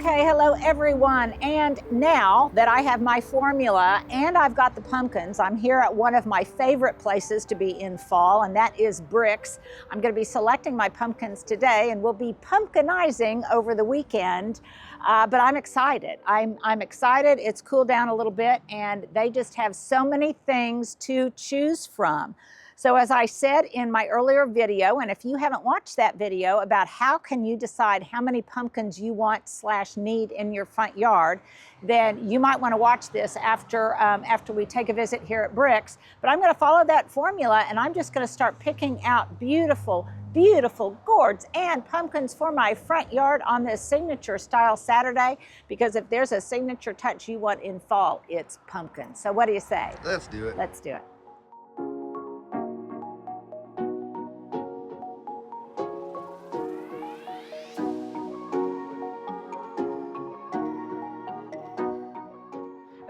Okay, hello everyone. And now that I have my formula and I've got the pumpkins, I'm here at one of my favorite places to be in fall, and that is Bricks. I'm going to be selecting my pumpkins today, and we'll be pumpkinizing over the weekend. But I'm excited. I'm excited. It's cooled down a little bit, and they just have so many things to choose from. So as I said in my earlier video, and if you haven't watched that video about how can you decide how many pumpkins you want/need in your front yard, then you might want to watch this after we take a visit here at Bricks. But I'm going to follow that formula, and I'm just going to start picking out beautiful gourds and pumpkins for my front yard on this signature style Saturday, because if there's a signature touch you want in fall, it's pumpkin. So what do you say? Let's do it. Let's do it.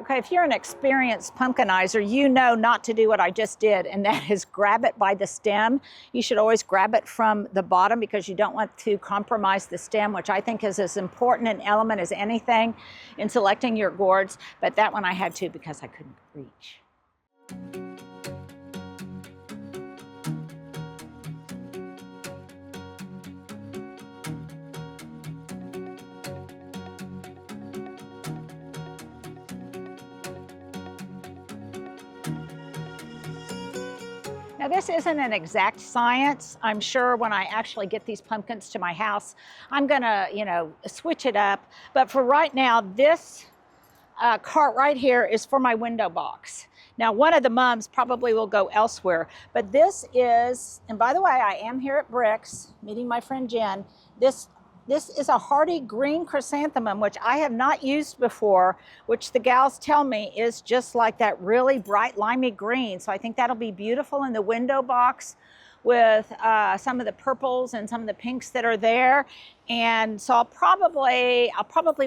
Okay, if you're an experienced pumpkinizer, you know not to do what I just did, and that is grab it by the stem. You should always grab it from the bottom because you don't want to compromise the stem, which I think is as important an element as anything in selecting your gourds. But that one I had to because I couldn't reach. Now, this isn't an exact science. I'm sure when I actually get these pumpkins to my house, I'm gonna, switch it up. But for right now, this cart right here is for my window box. Now, one of the mums probably will go elsewhere, but this is, and by the way, I am here at Bricks, meeting my friend Jen. This is a hardy green chrysanthemum, which I have not used before, which the gals tell me is just like that really bright limey green. So I think that'll be beautiful in the window box with some of the purples and some of the pinks that are there. And so I'll probably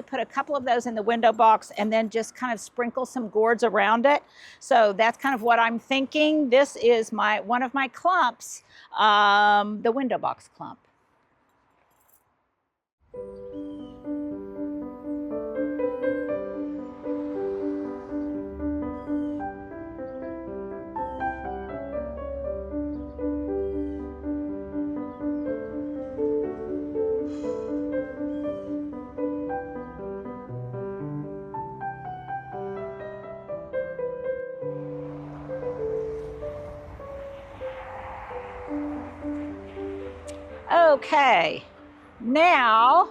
put a couple of those in the window box and then just kind of sprinkle some gourds around it. So that's kind of what I'm thinking. This is one of my clumps, the window box clump. Okay, now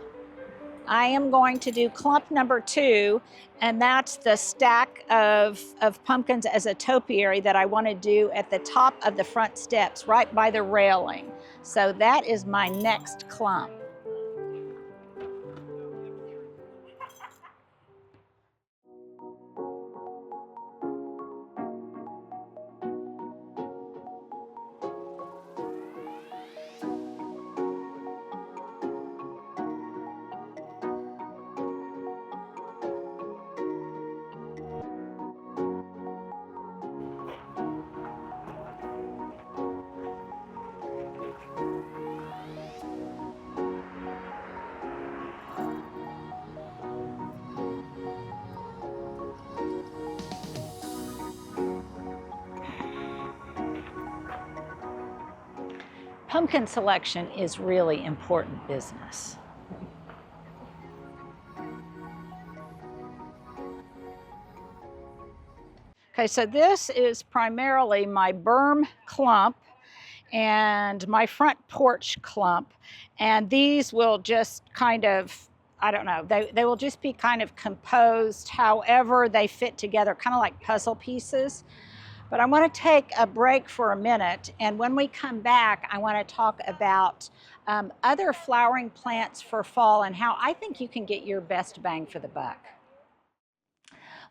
I am going to do clump number 2, and that's the stack of pumpkins as a topiary that I want to do at the top of the front steps, right by the railing. So that is my next clump. Pumpkin selection is really important business. Okay, so this is primarily my berm clump and my front porch clump, and these will just kind of, I don't know, they will just be kind of composed however they fit together, kind of like puzzle pieces. But I want to take a break for a minute, and when we come back, I want to talk about other flowering plants for fall and how I think you can get your best bang for the buck.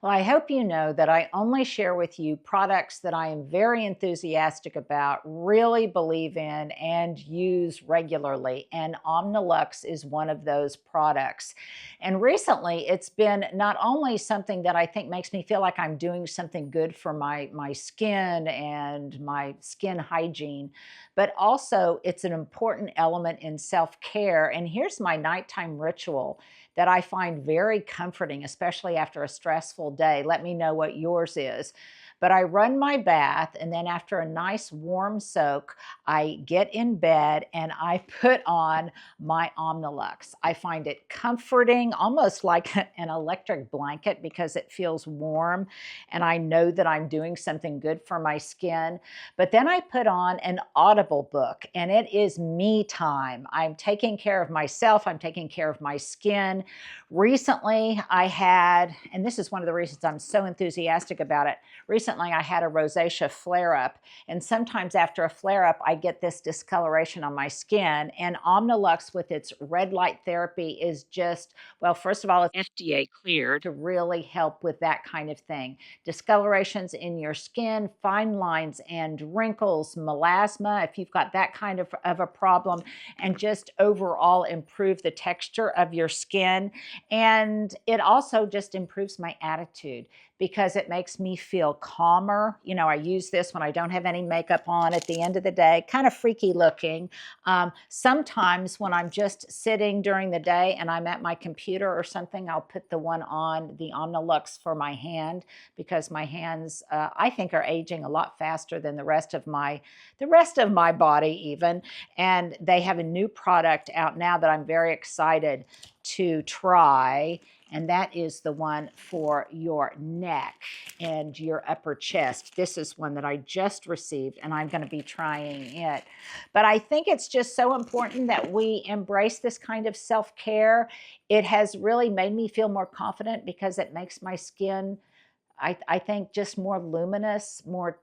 Well, I hope you know that I only share with you products that I am very enthusiastic about, really believe in, and use regularly. And Omnilux is one of those products. And recently, it's been not only something that I think makes me feel like I'm doing something good for my skin and my skin hygiene, but also it's an important element in self-care. And here's my nighttime ritual. that I find very comforting, especially after a stressful day. Let me know what yours is. But I run my bath, and then after a nice warm soak, I get in bed and I put on my Omnilux. I find it comforting, almost like an electric blanket, because it feels warm and I know that I'm doing something good for my skin. But then I put on an Audible book, and it is me time. I'm taking care of myself. I'm taking care of my skin. Recently, I had, and this is one of the reasons I'm so enthusiastic about it, recently I had a rosacea flare-up, and sometimes after a flare-up, I get this discoloration on my skin, and Omnilux with its red light therapy is just, well, first of all, it's FDA cleared to really help with that kind of thing. Discolorations in your skin, fine lines and wrinkles, melasma, if you've got that kind of a problem, and just overall improve the texture of your skin. And it also just improves my attitude because it makes me feel calmer. You know, I use this when I don't have any makeup on at the end of the day, kind of freaky looking. Sometimes when I'm just sitting during the day and I'm at my computer or something, I'll put the one on, the Omnilux, for my hand, because my hands, I think, are aging a lot faster than the rest of my body even. And they have a new product out now that I'm very excited to try, and that is the one for your neck and your upper chest. This is one that I just received, and I'm going to be trying it. But I think it's just so important that we embrace this kind of self-care. It has really made me feel more confident because it makes my skin, I think, just more luminous, more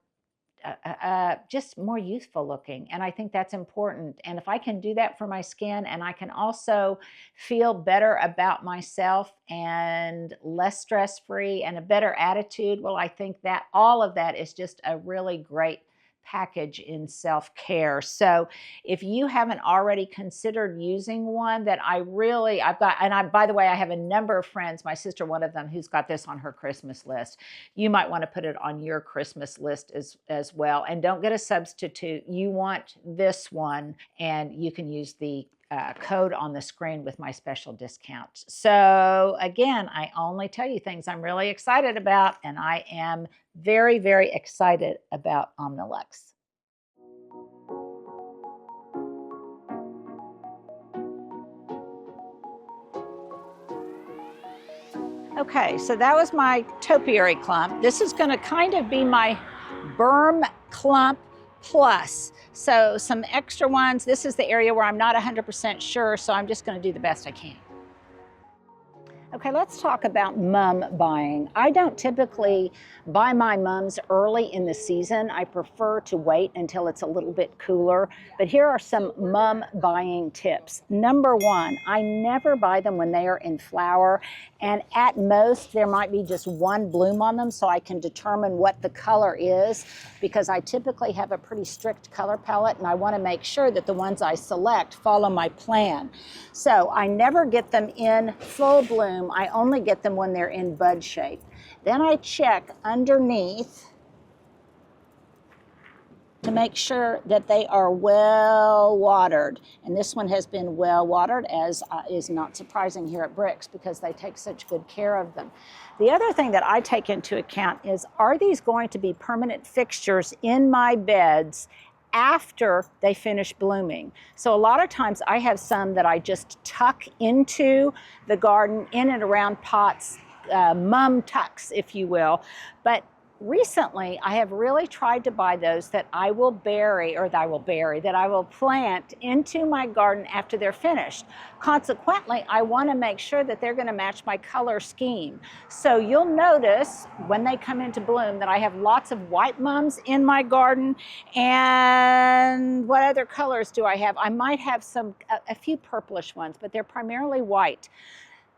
just more youthful looking. And I think that's important. And if I can do that for my skin, and I can also feel better about myself and less stress-free and a better attitude, well, I think that all of that is just a really great package in self-care. So if you haven't already considered using one that I've got, and by the way, I have a number of friends, my sister, one of them, who's got this on her Christmas list. You might want to put it on your Christmas list as well. And don't get a substitute. You want this one, and you can use the code on the screen with my special discount. So again, I only tell you things I'm really excited about, and I am very, very excited about Omnilux. Okay, so that was my topiary clump. This is going to kind of be my berm clump plus. So some extra ones. This is the area where I'm not 100% sure, so I'm just going to do the best I can. Okay, let's talk about mum buying. I don't typically buy my mums early in the season. I prefer to wait until it's a little bit cooler. But here are some mum buying tips. Number one, I never buy them when they are in flower. And at most, there might be just one bloom on them, so I can determine what the color is, because I typically have a pretty strict color palette, and I want to make sure that the ones I select follow my plan. So I never get them in full bloom. I only get them when they're in bud shape. Then I check underneath to make sure that they are well watered. And this one has been well watered, as is not surprising here at Bricks, because they take such good care of them. The other thing that I take into account is, are these going to be permanent fixtures in my beds after they finish blooming? So a lot of times I have some that I just tuck into the garden, in and around pots, mum tucks, if you will. But recently, I have really tried to buy those that I will that I will plant into my garden after they're finished. Consequently, I want to make sure that they're going to match my color scheme. So you'll notice when they come into bloom that I have lots of white mums in my garden. And what other colors do I have? I might have a few purplish ones, but they're primarily white.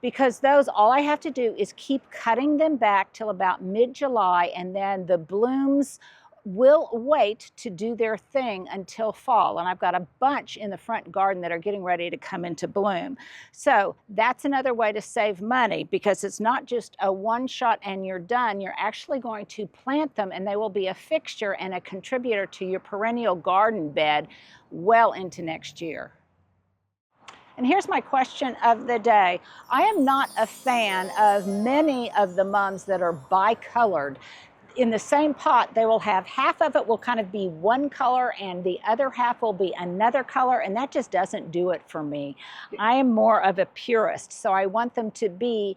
Because those, all I have to do is keep cutting them back till about mid-July, and then the blooms will wait to do their thing until fall. And I've got a bunch in the front garden that are getting ready to come into bloom. So that's another way to save money, because it's not just a one shot and you're done. You're actually going to plant them, and they will be a fixture and a contributor to your perennial garden bed well into next year. And here's my question of the day. I am not a fan of many of the mums that are bicolored. In the same pot, they will have half of it will kind of be one color and the other half will be another color, and that just doesn't do it for me. I am more of a purist, so I want them to be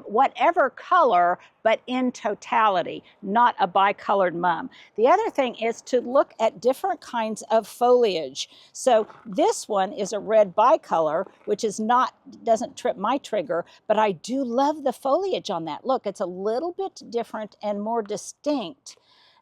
whatever color, but in totality, not a bicolored mum. The other thing is to look at different kinds of foliage. So this one is a red bicolor, which is not, doesn't trip my trigger, but I do love the foliage on that. Look, it's a little bit different and more distinct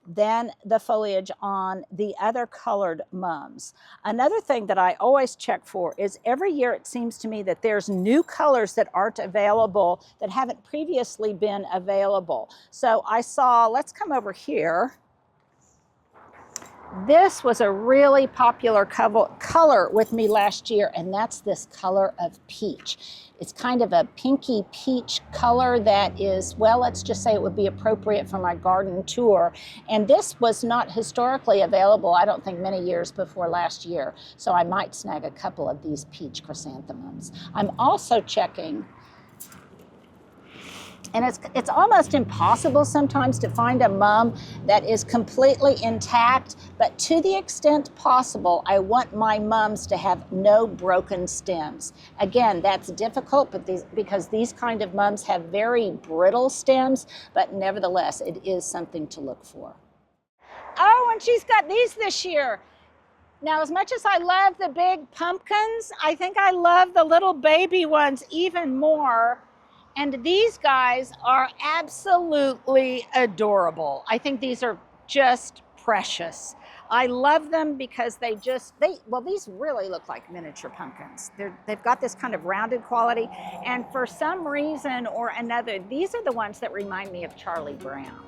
than the foliage on the other colored mums. Another thing that I always check for is every year it seems to me that there's new colors that aren't available, that haven't previously been available. So I saw, let's come over here. This was a really popular color with me last year, and that's this color of peach. It's kind of a pinky peach color that is, well, let's just say it would be appropriate for my garden tour. And this was not historically available, I don't think, many years before last year. So I might snag a couple of these peach chrysanthemums. I'm also checking, and it's almost impossible sometimes to find a mum that is completely intact, but to the extent possible, I want my mums to have no broken stems. Again, that's difficult, but because these kind of mums have very brittle stems, but nevertheless, it is something to look for. Oh, and she's got these this year. Now, as much as I love the big pumpkins, I think I love the little baby ones even more. And these guys are absolutely adorable. I think these are just precious. I love them because well, these really look like miniature pumpkins. They've got this kind of rounded quality. And for some reason or another, these are the ones that remind me of Charlie Brown.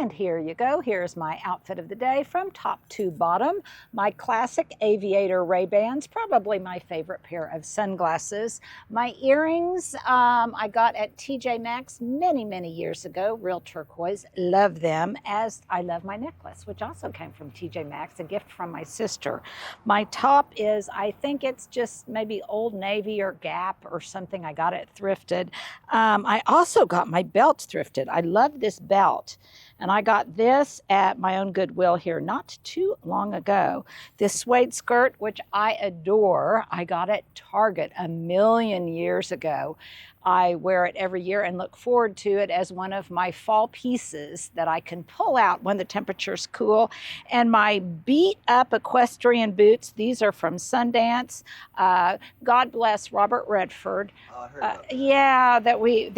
And here you go. Here's my outfit of the day from top to bottom. My classic aviator Ray-Bans, probably my favorite pair of sunglasses. My earrings I got at TJ Maxx many, many years ago, real turquoise. Love them, as I love my necklace, which also came from TJ Maxx, a gift from my sister. My top is, I think it's just maybe Old Navy or Gap or something. I got it thrifted. I also got my belt thrifted. I love this belt. And I got this at my own Goodwill here not too long ago. This suede skirt, which I adore, I got at Target a million years ago. I wear it every year and look forward to it as one of my fall pieces that I can pull out when the temperature's cool. And my beat up equestrian boots, these are from Sundance. God bless Robert Redford. Yeah, that we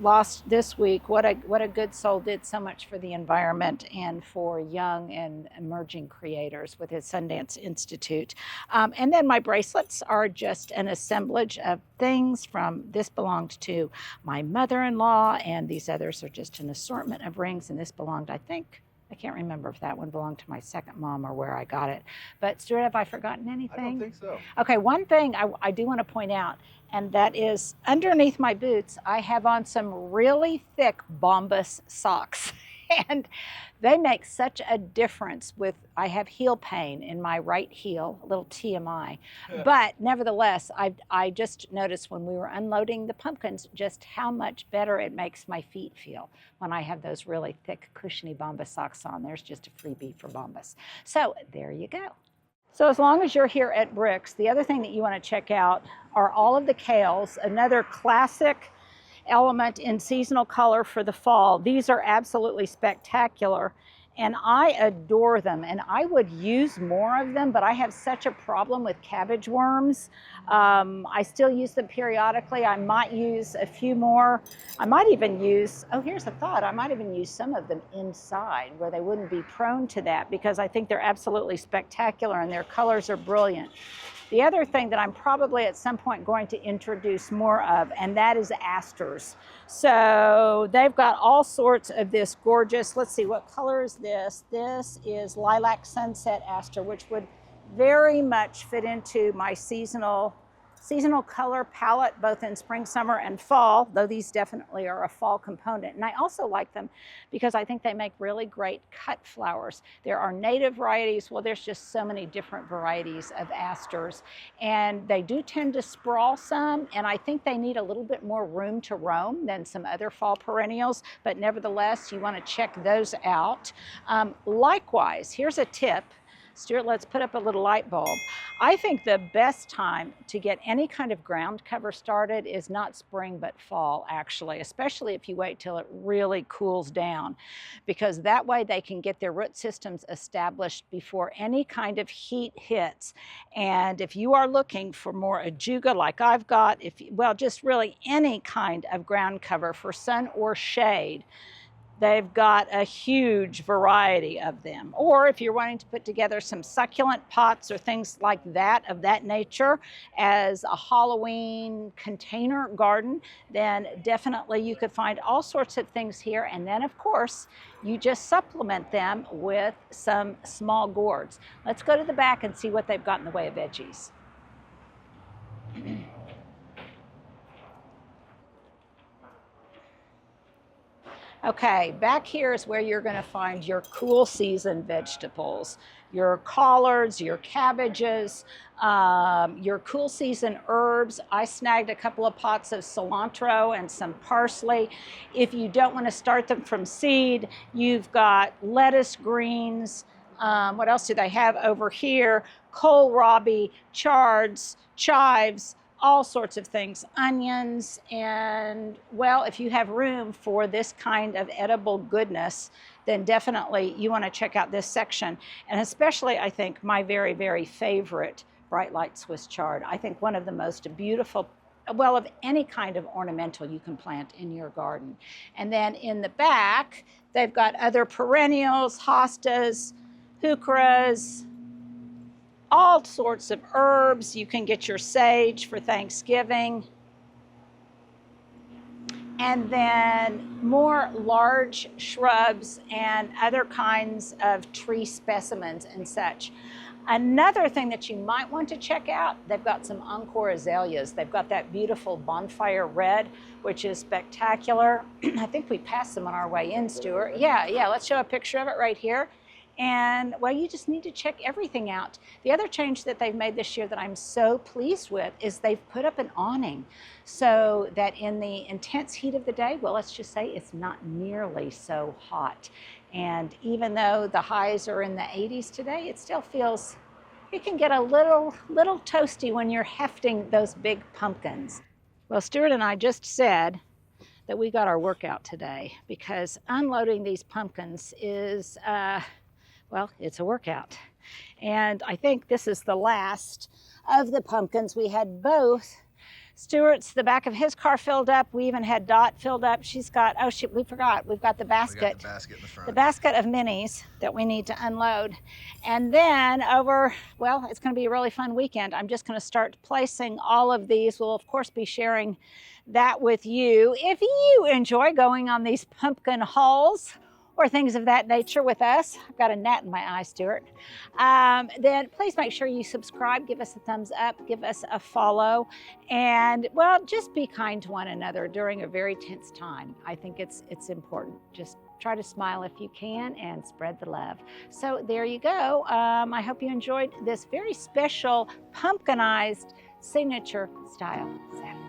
lost this week. What a good soul, did so much for the environment and for young and emerging creators with his Sundance Institute. And then my bracelets are just an assemblage of things from, this belonged to my mother-in-law, and these others are just an assortment of rings, and this belonged, I can't remember if that one belonged to my second mom or where I got it. But Stuart, have I forgotten anything? I don't think so. Okay, one thing I do want to point out, and that is underneath my boots, I have on some really thick Bombas socks. And they make such a difference with, I have heel pain in my right heel, a little TMI. Yeah. But nevertheless, I just noticed when we were unloading the pumpkins just how much better it makes my feet feel when I have those really thick, cushiony Bombas socks on. There's just a freebie for Bombas. So there you go. So as long as you're here at Bricks, the other thing that you want to check out are all of the kales, another classic element in seasonal color for the fall. These are absolutely spectacular, and I adore them, and I would use more of them, but I have such a problem with cabbage worms. I still use them periodically. I might use a few more. I might even use, oh, here's a thought, I might even use some of them inside where they wouldn't be prone to that, because I think they're absolutely spectacular and their colors are brilliant. The other thing that I'm probably at some point going to introduce more of, and that is asters. So they've got all sorts of this gorgeous, let's see, what color is this? This is lilac sunset aster, which would very much fit into my seasonal color palette, both in spring, summer, and fall, though these definitely are a fall component. And I also like them because I think they make really great cut flowers. There are native varieties. Well, there's just so many different varieties of asters, and they do tend to sprawl some, and I think they need a little bit more room to roam than some other fall perennials, but nevertheless, you want to check those out. Likewise, here's a tip. Stuart, let's put up a little light bulb. I think the best time to get any kind of ground cover started is not spring, but fall, actually, especially if you wait till it really cools down, because that way they can get their root systems established before any kind of heat hits. And if you are looking for more ajuga like I've got, well, just really any kind of ground cover for sun or shade, they've got a huge variety of them. Or if you're wanting to put together some succulent pots or things like that, of that nature, as a Halloween container garden, then definitely you could find all sorts of things here. And then, of course, you just supplement them with some small gourds. Let's go to the back and see what they've got in the way of veggies. Okay, back here is where you're going to find your cool season vegetables, your collards, your cabbages, your cool season herbs. I snagged a couple of pots of cilantro and some parsley. If you don't want to start them from seed, you've got lettuce greens. What else do they have over here? Kohlrabi, chards, chives, all sorts of things, onions, and well, if you have room for this kind of edible goodness, then definitely you want to check out this section. And especially, I think, my very, very favorite bright light Swiss chard. I think one of the most beautiful, well, of any kind of ornamental you can plant in your garden. And then in the back, they've got other perennials, hostas, heucheras, all sorts of herbs. You can get your sage for Thanksgiving. And then more large shrubs and other kinds of tree specimens and such. Another thing that you might want to check out, they've got some encore azaleas. They've got that beautiful bonfire red, which is spectacular. I think we passed them on our way in, Stuart. Yeah, let's show a picture of it right here. And well, you just need to check everything out. The other change that they've made this year that I'm so pleased with is they've put up an awning so that in the intense heat of the day, well, let's just say it's not nearly so hot. And even though the highs are in the 80s today, it still feels, it can get a little toasty when you're hefting those big pumpkins. Well, Stuart and I just said that we got our workout today because unloading these pumpkins is, well, it's a workout. And I think this is the last of the pumpkins. We had both. Stuart's, the back of his car filled up. We even had Dot filled up. She's got, oh shit, we forgot. We've got the basket. We got the basket in the front. The basket of minis that we need to unload. And then over, well, it's going to be a really fun weekend. I'm just going to start placing all of these. We'll, of course, be sharing that with you. If you enjoy going on these pumpkin hauls, or things of that nature with us. I've got a gnat in my eye, Stuart. Then please make sure you subscribe, give us a thumbs up, give us a follow, and well, just be kind to one another during a very tense time. I think it's important. Just try to smile if you can and spread the love. So there you go. I hope you enjoyed this very special pumpkinized signature style set.